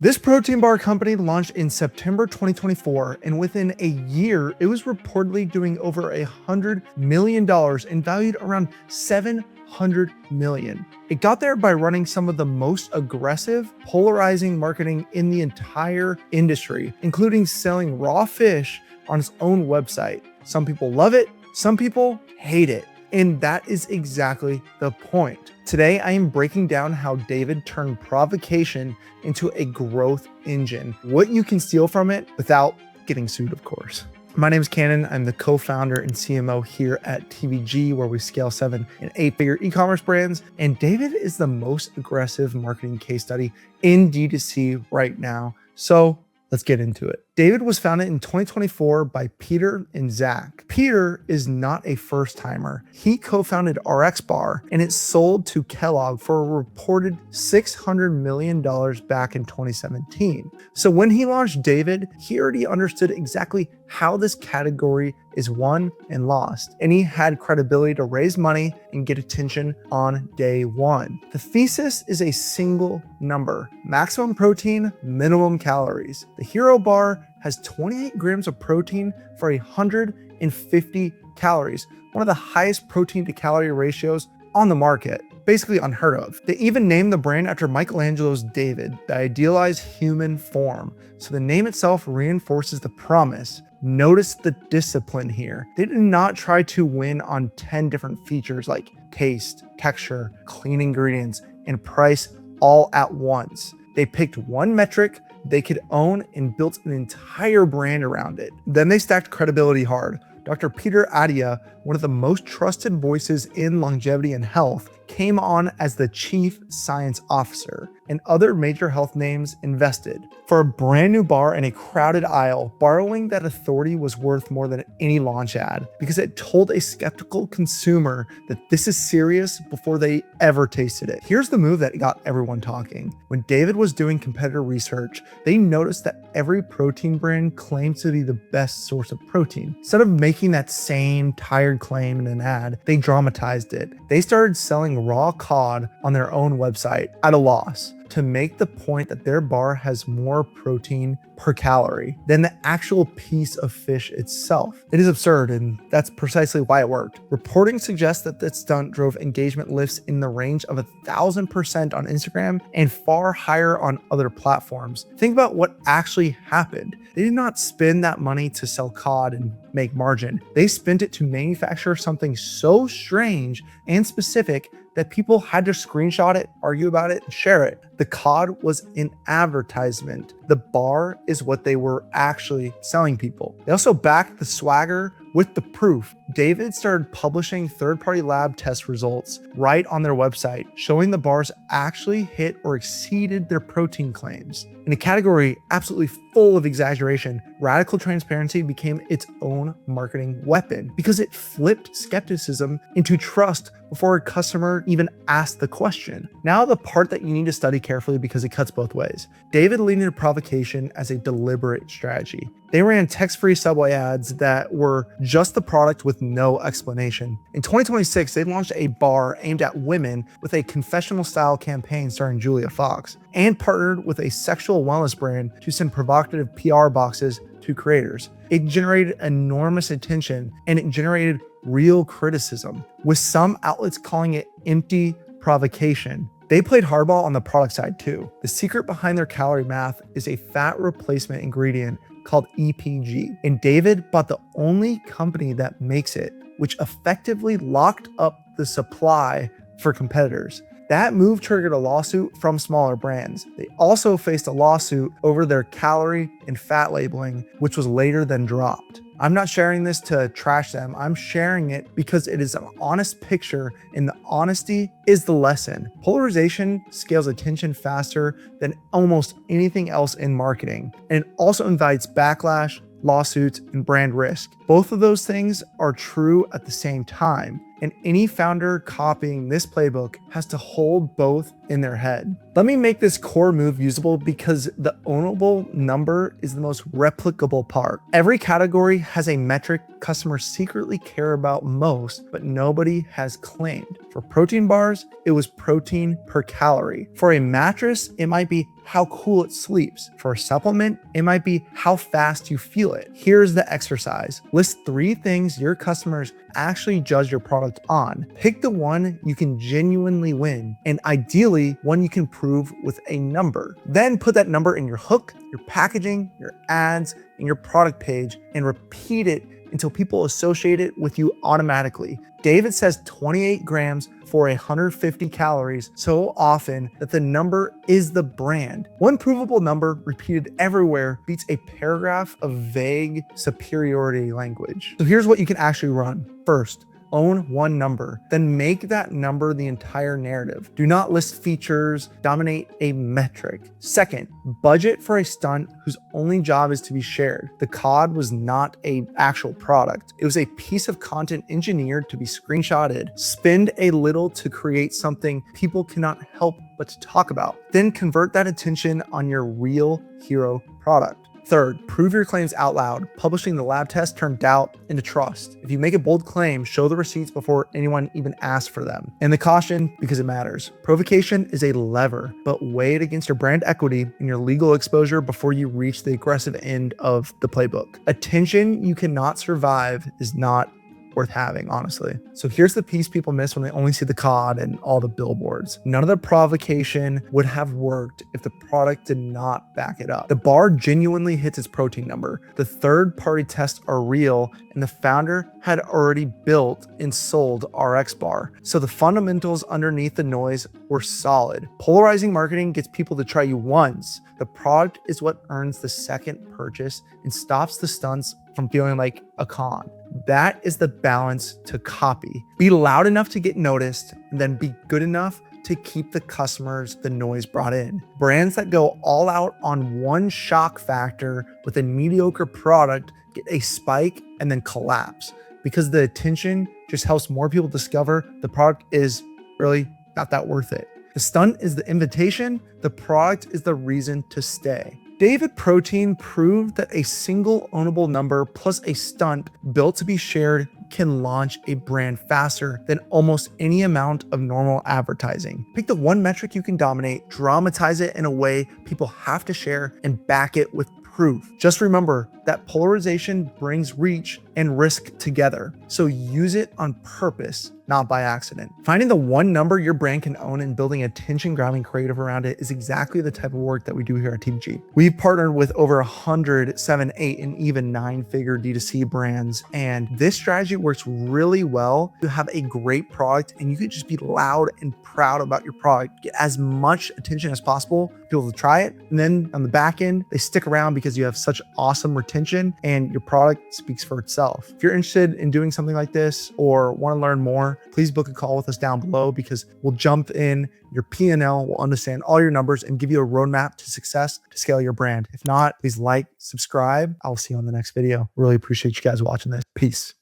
This protein bar company launched in September 2024, and within a year, it was reportedly doing over $100 million and valued around $700 million. It got there by running some of the most aggressive, polarizing marketing in the entire industry, including selling raw fish on its own website. Some people love it, some people hate it. And that is exactly the point. Today, I am breaking down how David turned provocation into a growth engine, what you can steal from it without getting sued, of course. My name is Cannon. I'm the co-founder and CMO here at TVG, where we scale 7- and 8-figure e-commerce brands. And David is the most aggressive marketing case study in D2C right now. So let's get into it. David was founded in 2024 by Peter and Zach. Peter is not a first-timer. He co-founded RXBar, and it sold to Kellogg for a reported $600 million back in 2017. So when he launched David, he already understood exactly how this category is won and lost, and he had credibility to raise money and get attention on day one. The thesis is a single number: maximum protein, minimum calories. The Hero Bar has 28 grams of protein for 150 calories, one of the highest protein to calorie ratios on the market. Basically unheard of. They even named the brand after Michelangelo's David, the idealized human form. So the name itself reinforces the promise. Notice the discipline here. They did not try to win on 10 different features like taste, texture, clean ingredients, and price all at once. They picked one metric they could own and built an entire brand around it. Then they stacked credibility hard. Dr. Peter Rahal, one of the most trusted voices in longevity and health, came on as the chief science officer, and other major health names invested. For a brand new bar in a crowded aisle, borrowing that authority was worth more than any launch ad, because it told a skeptical consumer that this is serious before they ever tasted it. Here's the move that got everyone talking. When David was doing competitor research, they noticed that every protein brand claimed to be the best source of protein. Instead of making that same tired claim in an ad, they dramatized it. They started selling raw cod on their own website at a loss, to make the point that their bar has more protein per calorie than the actual piece of fish itself. It is absurd, and that's precisely why it worked. Reporting suggests that this stunt drove engagement lifts in the range of 1,000% on Instagram and far higher on other platforms. Think about what actually happened. They did not spend that money to sell cod and make margin. They spent it to manufacture something so strange and specific that people had to screenshot it, argue about it, and share it. The cod was an advertisement. The bar is what they were actually selling people. They also backed the swagger with the proof. David started publishing third-party lab test results right on their website, showing the bars actually hit or exceeded their protein claims. In a category absolutely full of exaggeration, radical transparency became its own marketing weapon because it flipped skepticism into trust before a customer even asked the question. Now the part that you need to study carefully because it cuts both ways. David leaned into provocation as a deliberate strategy. They ran text-free Subway ads that were just the product with no explanation. In 2026, they launched a bar aimed at women with a confessional-style campaign starring Julia Fox, and partnered with a sexual wellness brand to send provocative PR boxes to creators. It generated enormous attention, and it generated real criticism, with some outlets calling it empty provocation. They played hardball on the product side too. The secret behind their calorie math is a fat replacement ingredient called EPG, and David bought the only company that makes it, which effectively locked up the supply for competitors. That move triggered a lawsuit from smaller brands. They also faced a lawsuit over their calorie and fat labeling, which was later then dropped. I'm not sharing this to trash them. I'm sharing it because it is an honest picture, and the honesty is the lesson. Polarization scales attention faster than almost anything else in marketing, and it also invites backlash, lawsuits, and brand risk. Both of those things are true at the same time, and any founder copying this playbook has to hold both in their head. Let me make this core move usable because the ownable number is the most replicable part. Every category has a metric customers secretly care about most, but nobody has claimed. For protein bars, it was protein per calorie. For a mattress, it might be how cool it sleeps. For a supplement, it might be how fast you feel it. Here's the exercise. List 3 things your customers actually judge your product on. Pick the one you can genuinely win, and ideally one you can prove with a number. Then put that number in your hook, your packaging, your ads, and your product page, and repeat it until people associate it with you automatically. David says 28 grams for 150 calories so often that the number is the brand. One provable number repeated everywhere beats a paragraph of vague superiority language. So here's what you can actually run. First, own one number, then make that number the entire narrative. Do not list features, dominate a metric. Second, budget for a stunt whose only job is to be shared. The COD was not an actual product. It was a piece of content engineered to be screenshotted. Spend a little to create something people cannot help but to talk about. Then convert that attention on your real hero product. Third, prove your claims out loud. Publishing the lab test turned doubt into trust. If you make a bold claim, show the receipts before anyone even asks for them. And the caution, because it matters. Provocation is a lever, but weigh it against your brand equity and your legal exposure before you reach the aggressive end of the playbook. Attention you cannot survive is not worth having, honestly. So here's the piece people miss when they only see the COD and all the billboards. None of the provocation would have worked if the product did not back it up. The bar genuinely hits its protein number. The third-party tests are real, and the founder had already built and sold RXBar. So the fundamentals underneath the noise were solid. Polarizing marketing gets people to try you once. The product is what earns the second purchase and stops the stunts from feeling like a con. That is the balance to copy. Be loud enough to get noticed, and then be good enough to keep the customers the noise brought in. Brands that go all out on one shock factor with a mediocre product get a spike and then collapse because the attention just helps more people discover the product is really not that worth it. The stunt is the invitation, the product is the reason to stay. David Protein proved that a single ownable number plus a stunt built to be shared can launch a brand faster than almost any amount of normal advertising. Pick the one metric you can dominate, dramatize it in a way people have to share, and back it with proof. Just remember that polarization brings reach and risk together. So use it on purpose, not by accident. Finding the one number your brand can own and building attention-grabbing creative around it is exactly the type of work that we do here at TBG. We've partnered with over 100 7, 8, and even 9-figure D2C brands, and this strategy works really well to have a great product and you can just be loud and proud about your product. Get as much attention as possible, people to try it, and then on the back end, they stick around because you have such awesome retention and your product speaks for itself. If you're interested in doing something like this or want to learn more, please book a call with us down below because we'll jump in your P&L, we'll understand all your numbers and give you a roadmap to success to scale your brand. If not, please like, subscribe. I'll see you on the next video. Really appreciate you guys watching this. Peace.